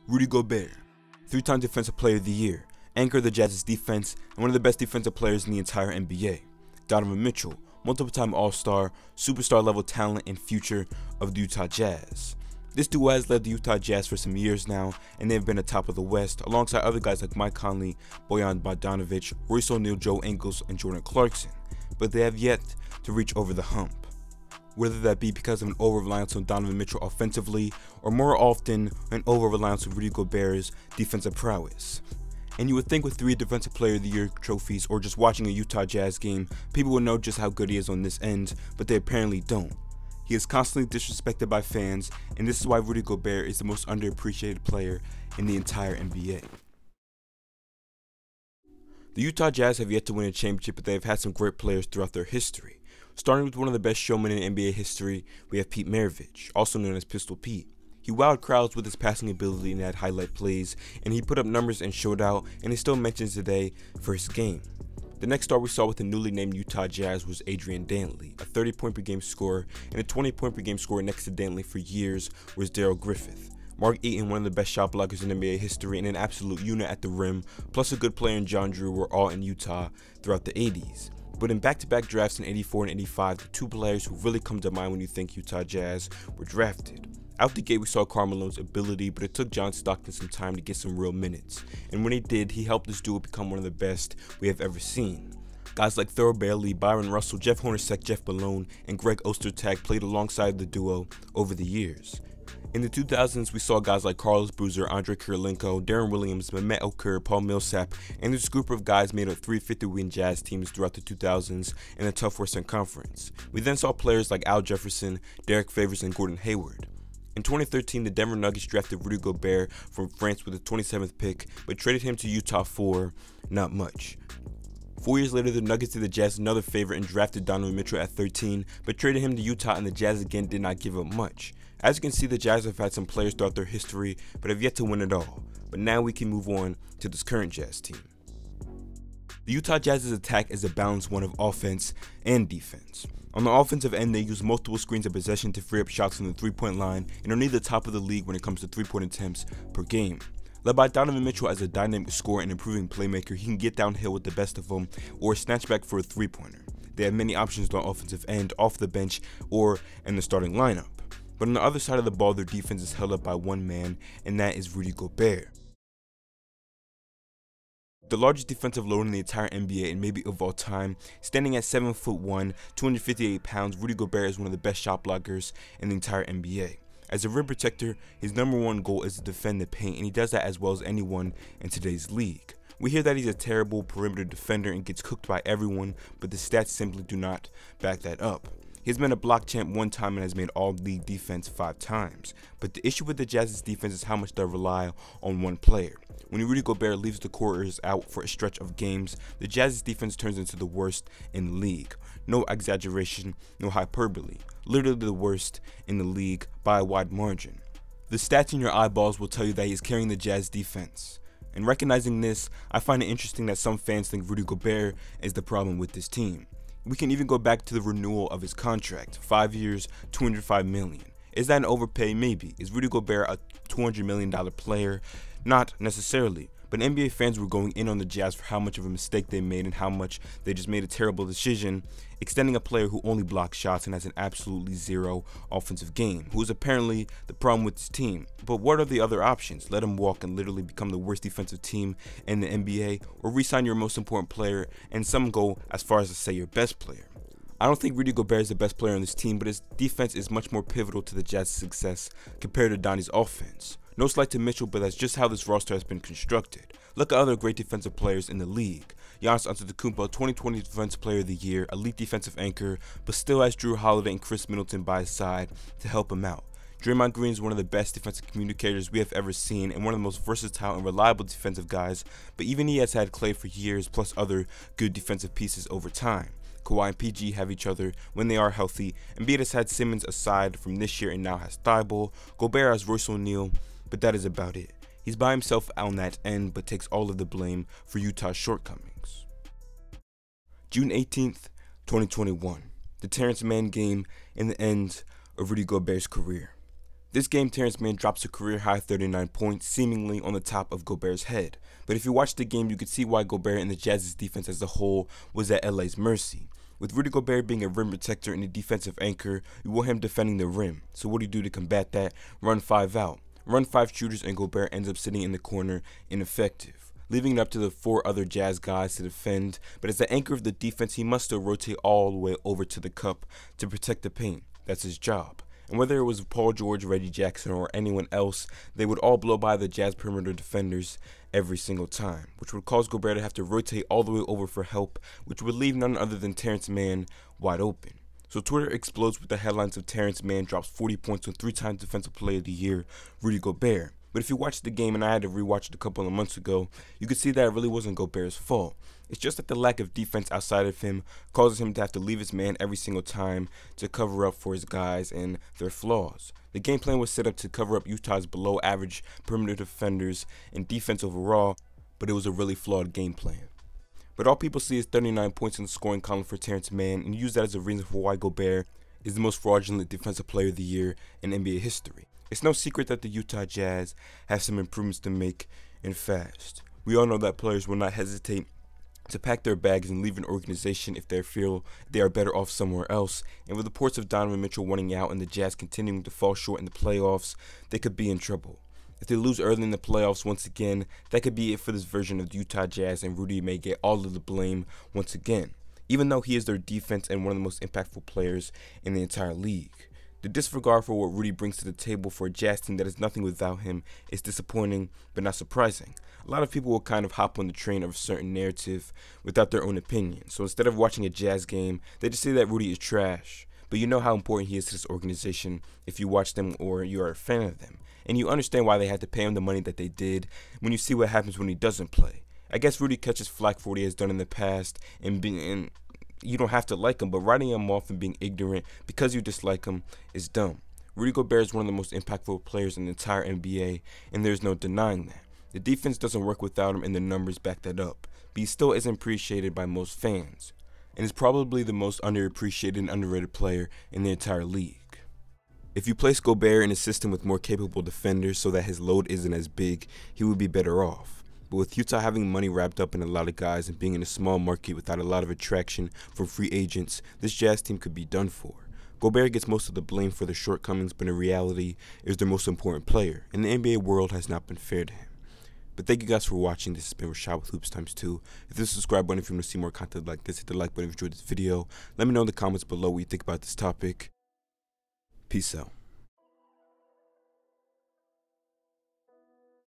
Rudy Gobert, 3-time Defensive Player of the Year, anchor of the Jazz's defense, and one of the best defensive players in the entire NBA. Donovan Mitchell, multiple-time All-Star, superstar-level talent, and future of the Utah Jazz. This duo has led the Utah Jazz for some years now, and they have been atop of the West, alongside other guys like Mike Conley, Bojan Bogdanovic, Royce O'Neal, Joe Ingles, and Jordan Clarkson, but they have yet to reach over the hump. Whether that be because of an over-reliance on Donovan Mitchell offensively, or more often, an over-reliance on Rudy Gobert's defensive prowess. And you would think with 3 Defensive Player of the Year trophies, or just watching a Utah Jazz game, people would know just how good he is on this end, but they apparently don't. He is constantly disrespected by fans, and this is why Rudy Gobert is the most underappreciated player in the entire NBA. The Utah Jazz have yet to win a championship, but they have had some great players throughout their history. Starting with one of the best showmen in NBA history, we have Pete Maravich, also known as Pistol Pete. He wowed crowds with his passing ability and had highlight plays, and he put up numbers and showed out, and is still mentioned today for his game. The next star we saw with the newly named Utah Jazz was Adrian Danley, a 30-point per game scorer, and a 20-point per game scorer next to Danley for years was Daryl Griffith. Mark Eaton, one of the best shot blockers in NBA history and an absolute unit at the rim, plus a good player in John Drew were all in Utah throughout the 80s. But in back-to-back drafts in 84 and 85, the 2 players who really come to mind when you think Utah Jazz were drafted. Out the gate we saw Karl Malone's ability, but it took John Stockton some time to get some real minutes. And when he did, he helped this duo become one of the best we have ever seen. Guys like Thurl Bailey, Byron Russell, Jeff Hornacek, Jeff Malone, and Greg Ostertag played alongside the duo over the years. In the 2000s, we saw guys like Carlos Boozer, Andre Kirilenko, Darren Williams, Mehmet Okur, Paul Millsap, and this group of guys made up 3 50-win Jazz teams throughout the 2000s in a tough Western Conference. We then saw players like Al Jefferson, Derek Favors, and Gordon Hayward. In 2013, the Denver Nuggets drafted Rudy Gobert from France with the 27th pick, but traded him to Utah for not much. 4 years later, the Nuggets did the Jazz another favor and drafted Donovan Mitchell at 13, but traded him to Utah, and the Jazz again did not give up much. As you can see, the Jazz have had some players throughout their history, but have yet to win it all. But now we can move on to this current Jazz team. The Utah Jazz's attack is a balanced one of offense and defense. On the offensive end, they use multiple screens of possession to free up shots from the 3-point line and are near the top of the league when it comes to 3-point attempts per game. Led by Donovan Mitchell as a dynamic scorer and improving playmaker, he can get downhill with the best of them or snatch back for a 3-pointer. They have many options on the offensive end, off the bench, or in the starting lineup. But on the other side of the ball, their defense is held up by one man, and that is Rudy Gobert. The largest defensive load in the entire NBA and maybe of all time, standing at 7'1", 258 pounds, Rudy Gobert is one of the best shot blockers in the entire NBA. As a rim protector, his #1 goal is to defend the paint, and he does that as well as anyone in today's league. We hear that he's a terrible perimeter defender and gets cooked by everyone, but the stats simply do not back that up. He's been a block champ 1 time and has made all-league defense 5 times. But the issue with the Jazz's defense is how much they rely on one player. When Rudy Gobert leaves the quarters out for a stretch of games, the Jazz's defense turns into the worst in the league. No exaggeration, no hyperbole. Literally the worst in the league by a wide margin. The stats in your eyeballs will tell you that he is carrying the Jazz defense. And recognizing this, I find it interesting that some fans think Rudy Gobert is the problem with this team. We can even go back to the renewal of his contract, 5 years, $205 million. Is that an overpay? Maybe. Is Rudy Gobert a $200 million player? Not necessarily. But NBA fans were going in on the Jazz for how much of a mistake they made and how much they just made a terrible decision, extending a player who only blocks shots and has an absolutely zero offensive game, who is apparently the problem with this team. But what are the other options? Let him walk and literally become the worst defensive team in the NBA, or re-sign your most important player, and some go as far as to say your best player. I don't think Rudy Gobert is the best player on this team, but his defense is much more pivotal to the Jazz's success compared to Donnie's offense. No slight to Mitchell, but that's just how this roster has been constructed. Look at other great defensive players in the league. Giannis Antetokounmpo, 2020 Defensive Player of the Year, elite defensive anchor, but still has Drew Holiday and Chris Middleton by his side to help him out. Draymond Green is one of the best defensive communicators we have ever seen and one of the most versatile and reliable defensive guys, but even he has had Clay for years, plus other good defensive pieces over time. Kawhi and PG have each other when they are healthy, and Embiid has had Simmons aside from this year and now has Thibault. Gobert has Royce O'Neal, but that is about it. He's by himself on that end, but takes all of the blame for Utah's shortcomings. June 18th, 2021. The Terrence Mann game and the end of Rudy Gobert's career. This game, Terrence Mann drops a career-high 39 points, seemingly on the top of Gobert's head. But if you watch the game, you could see why Gobert and the Jazz's defense as a whole was at LA's mercy. With Rudy Gobert being a rim protector and a defensive anchor, you want him defending the rim. So what do you do to combat that? Run 5 out. Run 5 shooters, and Gobert ends up sitting in the corner ineffective, leaving it up to the 4 other Jazz guys to defend. But as the anchor of the defense, he must still rotate all the way over to the cup to protect the paint. That's his job. And whether it was Paul George, Reggie Jackson, or anyone else, they would all blow by the Jazz perimeter defenders every single time, which would cause Gobert to have to rotate all the way over for help, which would leave none other than Terrence Mann wide open. So Twitter explodes with the headlines of Terrence Mann drops 40 points on 3-time Defensive Player of the Year, Rudy Gobert. But if you watch the game, and I had to rewatch it a couple of months ago, you could see that it really wasn't Gobert's fault. It's just that the lack of defense outside of him causes him to have to leave his man every single time to cover up for his guys and their flaws. The game plan was set up to cover up Utah's below average perimeter defenders and defense overall, but it was a really flawed game plan. But all people see is 39 points in the scoring column for Terrence Mann and use that as a reason for why Gobert is the most fraudulent Defensive Player of the Year in NBA history. It's no secret that the Utah Jazz have some improvements to make, and fast. We all know that players will not hesitate to pack their bags and leave an organization if they feel they are better off somewhere else, and with reports of Donovan Mitchell wanting out and the Jazz continuing to fall short in the playoffs, they could be in trouble. If they lose early in the playoffs once again, that could be it for this version of the Utah Jazz, and Rudy may get all of the blame once again, even though he is their defense and one of the most impactful players in the entire league. The disregard for what Rudy brings to the table for a Jazz team that is nothing without him is disappointing, but not surprising. A lot of people will kind of hop on the train of a certain narrative without their own opinion. So instead of watching a Jazz game, they just say that Rudy is trash. But you know how important he is to this organization if you watch them or you are a fan of them. And you understand why they had to pay him the money that they did when you see what happens when he doesn't play. I guess Rudy catches flack for what he has done in the past, and you don't have to like him, but writing him off and being ignorant because you dislike him is dumb. Rudy Gobert is one of the most impactful players in the entire NBA, and there's no denying that. The defense doesn't work without him, and the numbers back that up, but he still isn't appreciated by most fans, and is probably the most underappreciated and underrated player in the entire league. If you place Gobert in a system with more capable defenders so that his load isn't as big, he would be better off. But with Utah having money wrapped up in a lot of guys and being in a small market without a lot of attraction from free agents, this Jazz team could be done for. Gobert gets most of the blame for the shortcomings, but in reality is their most important player, and the NBA world has not been fair to him. But thank you guys for watching. This has been Rashad with Hoops x2. Hit the subscribe button if you want to see more content like this. Hit the like button if you enjoyed this video. Let me know in the comments below what you think about this topic. Peace out.